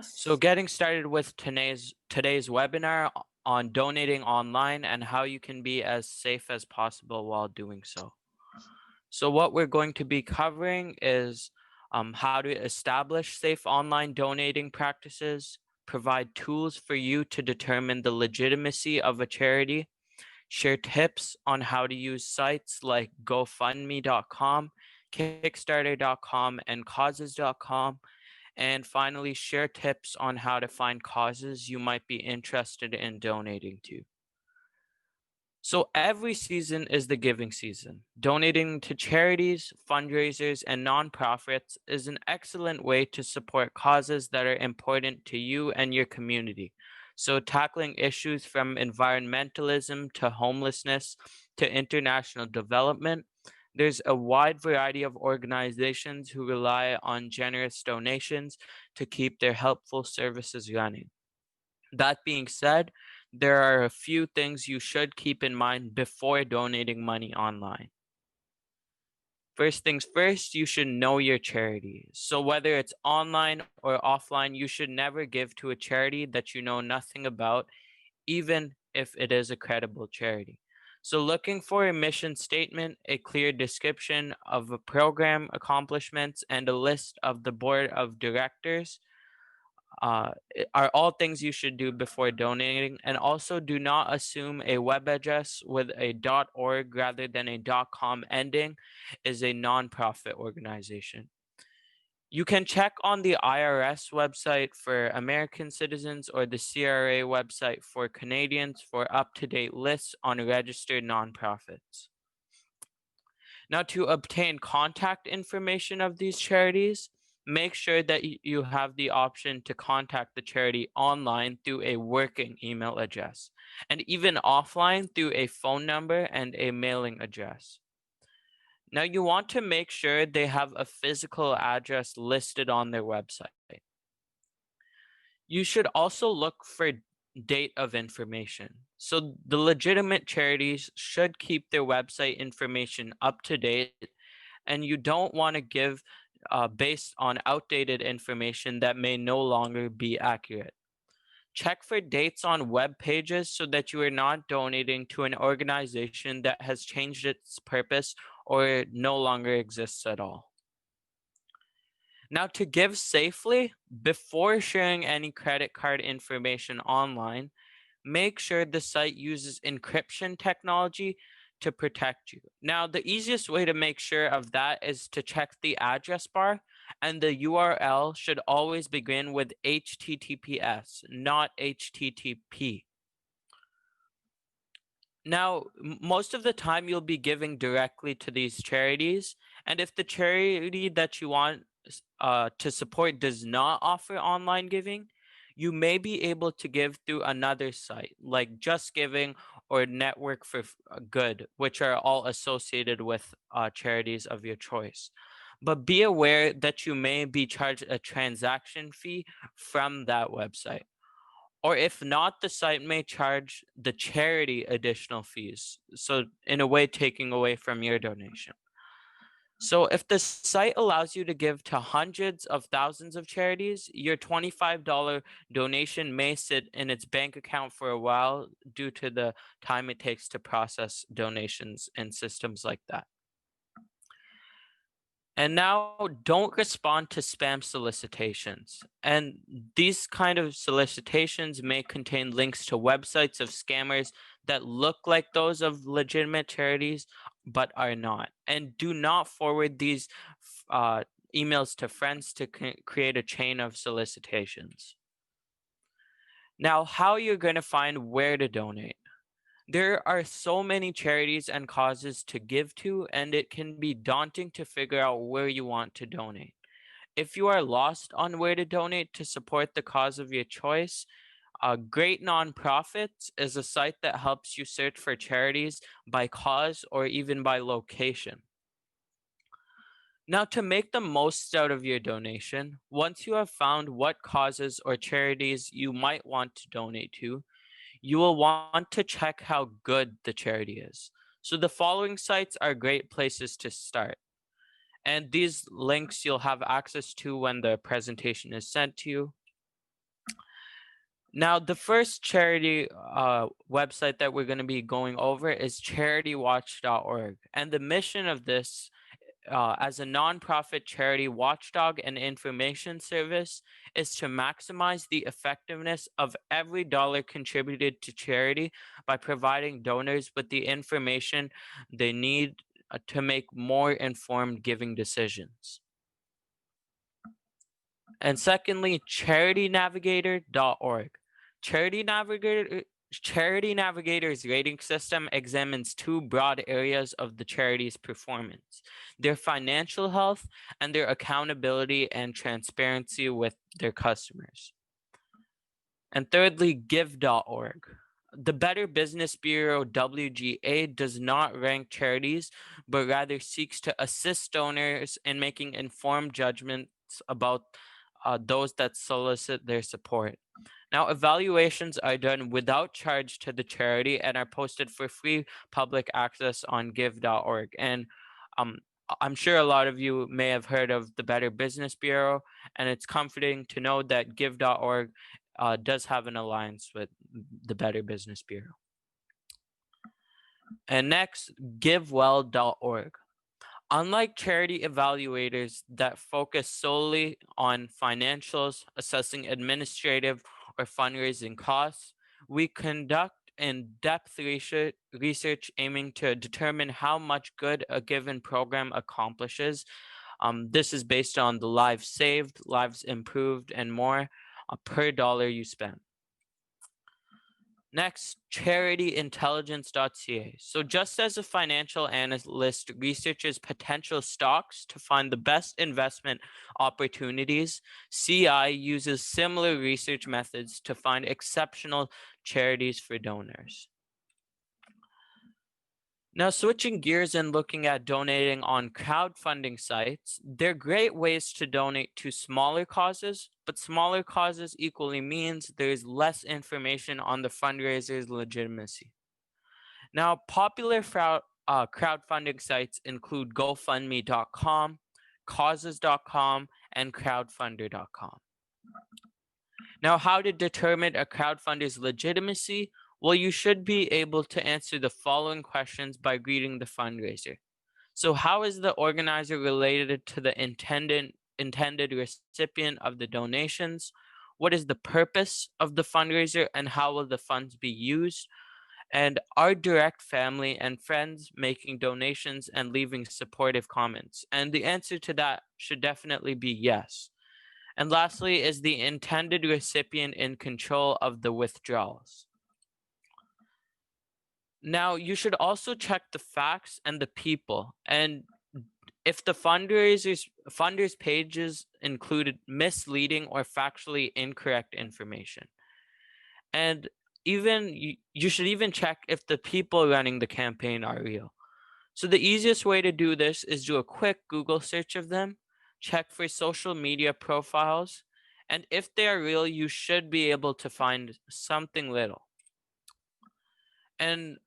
So getting started with today's webinar on donating online and how you can be as safe as possible while doing so. So what we're going to be covering is how to establish safe online donating practices, provide tools for you to determine the legitimacy of a charity, share tips on how to use sites like GoFundMe.com, Kickstarter.com, and Causes.com, and finally, share tips on how to find causes you might be interested in donating to. So, every season is the giving season. Donating to charities, fundraisers, and nonprofits is an excellent way to support causes that are important to you and your community. So, tackling issues from environmentalism to homelessness to international development, there's a wide variety of organizations who rely on generous donations to keep their helpful services running. That being said, there are a few things you should keep in mind before donating money online. First things first, you should know your charity. So, whether it's online or offline, you should never give to a charity that you know nothing about, even if it is a credible charity. So, looking for a mission statement, a clear description of a program accomplishments, and a list of the board of directors are all things you should do before donating. And also, do not assume a web address with a .org rather than a .com ending is a nonprofit organization. You can check on the IRS website for American citizens or the CRA website for Canadians for up-to-date lists on registered nonprofits. Now, to obtain contact information of these charities, make sure that you have the option to contact the charity online through a working email address, and even offline through a phone number and a mailing address. Now, you want to make sure they have a physical address listed on their website. You should also look for date of information. So the legitimate charities should keep their website information up to date, and you don't want to give based on outdated information that may no longer be accurate. Check for dates on web pages so that you are not donating to an organization that has changed its purpose or no longer exists at all. Now, to give safely, before sharing any credit card information online, make sure the site uses encryption technology to protect you. Now, the easiest way to make sure of that is to check the address bar, and the URL should always begin with HTTPS, not HTTP. Now, most of the time you'll be giving directly to these charities, and if the charity that you want to support does not offer online giving, you may be able to give through another site like Just Giving or Network for Good, which are all associated with charities of your choice. But be aware that you may be charged a transaction fee from that website. Or if not, the site may charge the charity additional fees. So, in a way, taking away from your donation. So, if the site allows you to give to hundreds of thousands of charities, your $25 donation may sit in its bank account for a while due to the time it takes to process donations in systems like that. And now, don't respond to spam solicitations. And these kind of solicitations may contain links to websites of scammers that look like those of legitimate charities, but are not. And do not forward these emails to friends to create a chain of solicitations. Now, how you're going to find where to donate. There are so many charities and causes to give to, and it can be daunting to figure out where you want to donate. If you are lost on where to donate to support the cause of your choice, Great Nonprofits is a site that helps you search for charities by cause or even by location. Now, to make the most out of your donation, once you have found what causes or charities you might want to donate to, you will want to check how good the charity is. So the following sites are great places to start. And these links you'll have access to when the presentation is sent to you. Now, the first charity website that we're going to be going over is charitywatch.org. And the mission of this, as a nonprofit charity watchdog and information service, is to maximize the effectiveness of every dollar contributed to charity by providing donors with the information they need to make more informed giving decisions. And secondly, charitynavigator.org. Charity Navigator's rating system examines two broad areas of the charity's performance: their financial health and their accountability and transparency with their customers. And thirdly, give.org. The Better Business Bureau, WGA, does not rank charities, but rather seeks to assist donors in making informed judgments about those that solicit their support. Now, evaluations are done without charge to the charity and are posted for free public access on give.org. And um, I'm sure a lot of you may have heard of the Better Business Bureau, and it's comforting to know that give.org does have an alliance with the Better Business Bureau. And next, givewell.org. Unlike charity evaluators that focus solely on financials, assessing administrative or fundraising costs, we conduct in-depth research aiming to determine how much good a given program accomplishes. This is based on the lives saved, lives improved, and more per dollar you spend. Next, charityintelligence.ca. So just as a financial analyst researches potential stocks to find the best investment opportunities, CI uses similar research methods to find exceptional charities for donors. Now, switching gears and looking at donating on crowdfunding sites, they're great ways to donate to smaller causes, but smaller causes equally means there's less information on the fundraiser's legitimacy. Now, popular crowdfunding sites include GoFundMe.com, Causes.com, and Crowdfunder.com. Now, how to determine a crowdfunder's legitimacy? Well, you should be able to answer the following questions by greeting the fundraiser. So, how is the organizer related to the intended recipient of the donations? What is the purpose of the fundraiser and how will the funds be used? And are direct family and friends making donations and leaving supportive comments? And the answer to that should definitely be yes. And lastly, is the intended recipient in control of the withdrawals? Now, you should also check the facts and the people. And if the funders pages included misleading or factually incorrect information. And even you should even check if the people running the campaign are real. So the easiest way to do this is do a quick Google search of them, check for social media profiles, and if they are real, you should be able to find something little. And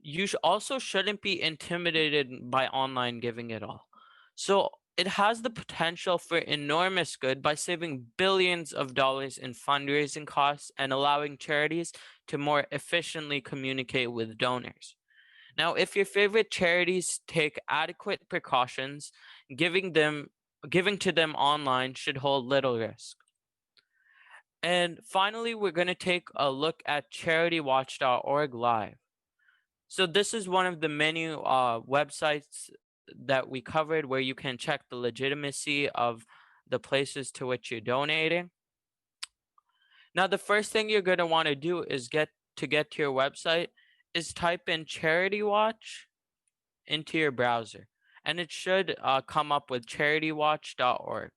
you also shouldn't be intimidated by online giving at all. So it has the potential for enormous good by saving billions of dollars in fundraising costs and allowing charities to more efficiently communicate with donors. Now, if your favorite charities take adequate precautions, giving to them online should hold little risk. And finally, we're going to take a look at charitywatch.org live. So this is one of the many websites that we covered where you can check the legitimacy of the places to which you're donating. Now, the first thing you're going to want to do is get to your website is type in Charitywatch into your browser, and it should come up with charitywatch.org.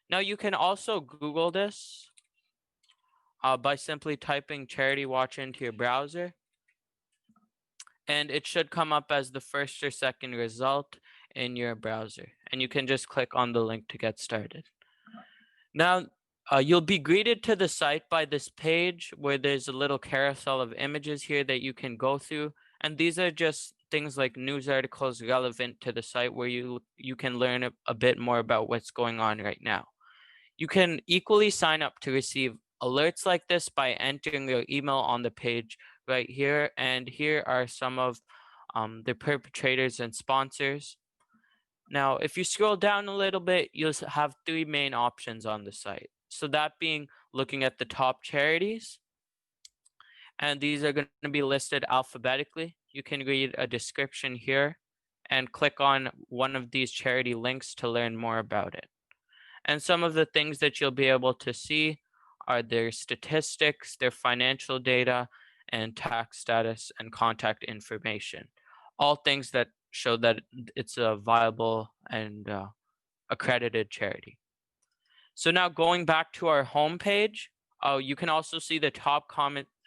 Now, you can also Google this by simply typing Charitywatch into your browser, and it should come up as the first or second result in your browser, and you can just click on the link to get started. Now, you'll be greeted to the site by this page where there's a little carousel of images here that you can go through, and these are just things like news articles relevant to the site where you can learn a bit more about what's going on right now. You can equally sign up to receive alerts like this by entering your email on the page right here. And here are some of the perpetrators and sponsors. Now, if you scroll down a little bit, you'll have three main options on the site. So that being looking at the top charities, and these are going to be listed alphabetically. You can read a description here and click on one of these charity links to learn more about it. And some of the things that you'll be able to see are their statistics, their financial data, and tax status and contact information. All things that show that it's a viable and accredited charity. So now going back to our homepage, you can also see the top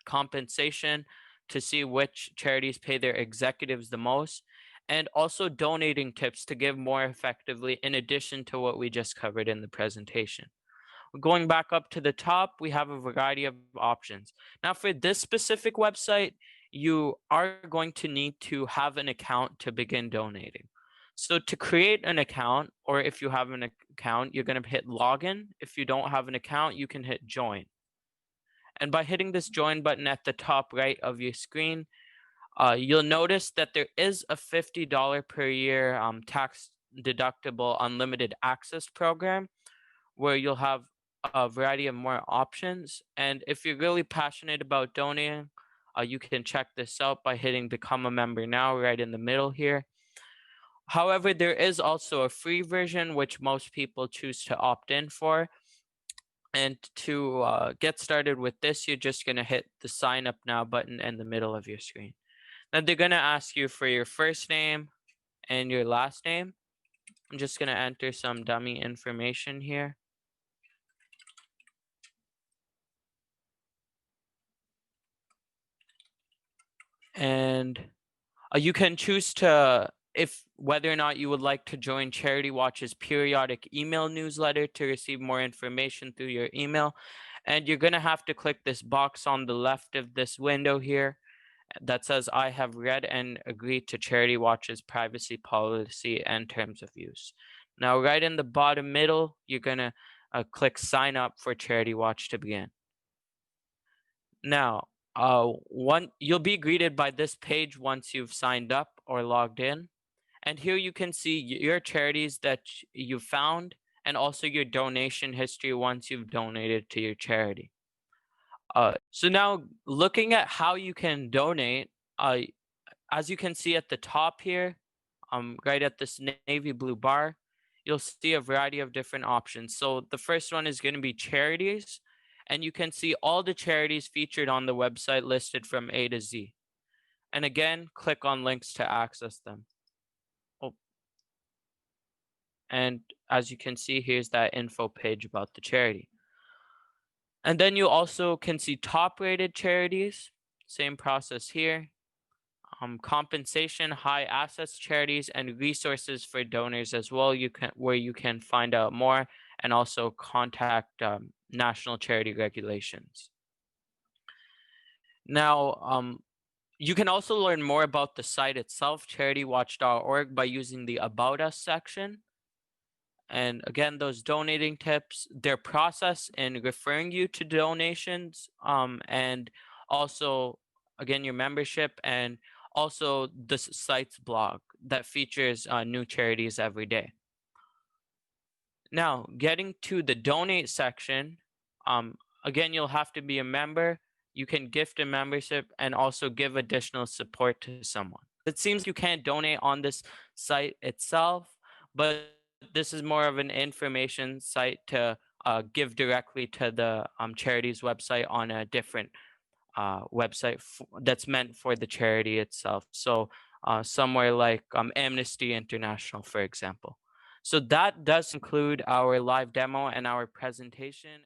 compensation to see which charities pay their executives the most, and also donating tips to give more effectively in addition to what we just covered in the presentation. Going back up to the top, we have a variety of options. Now for this specific website, you are going to need to have an account to begin donating. So to create an account, or if you have an account, you're going to hit login. If you don't have an account, you can hit join. And by hitting this join button at the top right of your screen, you'll notice that there is a $50 per year tax deductible unlimited access program where you'll have a variety of more options. And if you're really passionate about donating, you can check this out by hitting become a member now right in the middle here. However, there is also a free version which most people choose to opt in for. And to get started with this, you're just going to hit the sign up now button in the middle of your screen. Then they're going to ask you for your first name and your last name. I'm just going to enter some dummy information here. And you can choose to, if whether or not you would like to join Charitywatch's periodic email newsletter to receive more information through your email. And you're going to have to click this box on the left of this window here that says I have read and agreed to Charitywatch's privacy policy and terms of use. Now, right in the bottom middle, you're going to click sign up for Charitywatch to begin. Now, you'll be greeted by this page once you've signed up or logged in. And here you can see your charities that you found and also your donation history once you've donated to your charity. So now looking at how you can donate, as you can see at the top here, right at this navy blue bar, you'll see a variety of different options. So the first one is going to be charities, and you can see all the charities featured on the website listed from A to Z. And again, click on links to access them. And as you can see, here's that info page about the charity. And then you also can see top rated charities, same process here. Compensation, high assets charities, and resources for donors as well, where you can find out more and also contact national charity regulations. Now, you can also learn more about the site itself, charitywatch.org, by using the About Us section. And again, those donating tips, their process in referring you to donations, and also, again, your membership, and also the site's blog that features new charities every day. Now, getting to the donate section, again, you'll have to be a member. You can gift a membership and also give additional support to someone. It seems you can't donate on this site itself, but this is more of an information site to give directly to the charity's website on a different website that's meant for the charity itself. So somewhere like Amnesty International, for example. So that does conclude our live demo and our presentation.